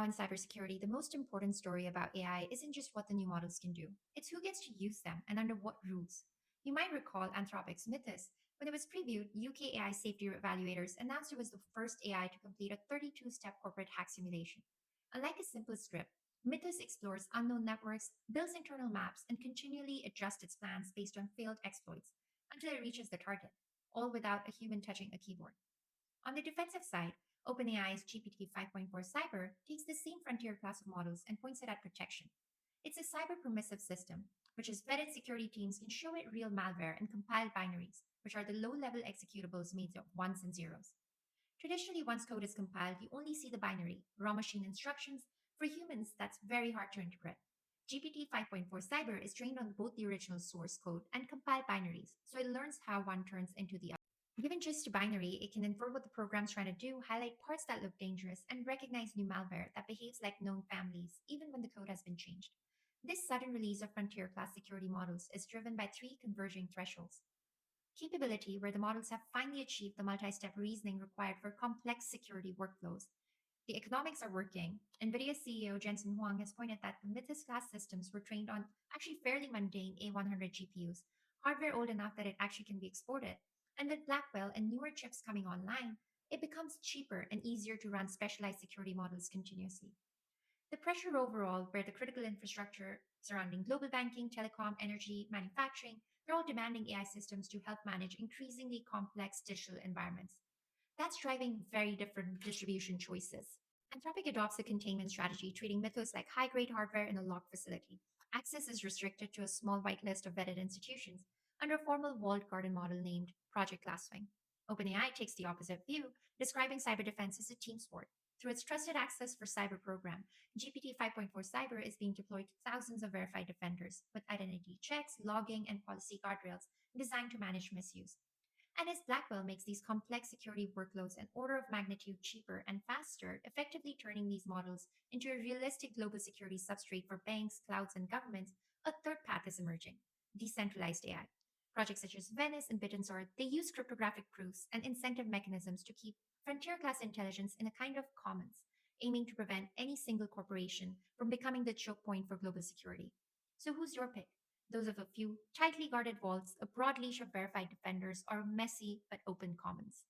in cybersecurity, the most important story about AI isn't just what the new models can do, it's who gets to use them and under what rules. You might recall Anthropic's Mythos. When it was previewed, UK AI safety evaluators announced it was the first AI to complete a 32-step corporate hack simulation. Unlike a simple script, Mythos explores unknown networks, builds internal maps, and continually adjusts its plans based on failed exploits until it reaches the target, all without a human touching a keyboard. On the defensive side, OpenAI's GPT 5.4 Cyber takes the same frontier class of models and points it at protection. It's a cyber-permissive system, which is vetted security teams can show it real malware and compiled binaries, which are the low-level executables made of ones and zeros. Traditionally, once code is compiled, you only see the binary, raw machine instructions. For humans, that's very hard to interpret. GPT 5.4 Cyber is trained on both the original source code and compiled binaries, so it learns how one turns into the other. Given just a binary, it can infer what the program's trying to do, highlight parts that look dangerous, and recognize new malware that behaves like known families, even when the code has been changed. This sudden release of frontier class security models is driven by three converging thresholds. Capability, where the models have finally achieved the multi step reasoning required for complex security workflows. The economics are working. Nvidia CEO Jensen Huang has pointed that the Mythos class systems were trained on actually fairly mundane A100 GPUs, hardware old enough that it actually can be exported. And with Blackwell and newer chips coming online, it becomes cheaper and easier to run specialized security models continuously. The pressure overall, where the critical infrastructure surrounding global banking, telecom, energy, manufacturing, they're all demanding AI systems to help manage increasingly complex digital environments. That's driving very different distribution choices. Anthropic adopts a containment strategy, treating Mythos like high grade hardware in a locked facility. Access is restricted to a small white list of vetted institutions under a formal walled garden model named Project Glasswing. OpenAI takes the opposite view, describing cyber defense as a team sport. Through its trusted access for cyber program, GPT 5.4 Cyber is being deployed to thousands of verified defenders with identity checks, logging, and policy guardrails designed to manage misuse. And as Blackwell makes these complex security workloads an order of magnitude cheaper and faster, effectively turning these models into a realistic global security substrate for banks, clouds, and governments, a third path is emerging: decentralized AI. Projects such as Venice and Bitensor, they use cryptographic proofs and incentive mechanisms to keep frontier class intelligence in a kind of commons, aiming to prevent any single corporation from becoming the choke point for global security. So who's your pick? Those of a few tightly guarded vaults, a broad leash of verified defenders, or messy but open commons?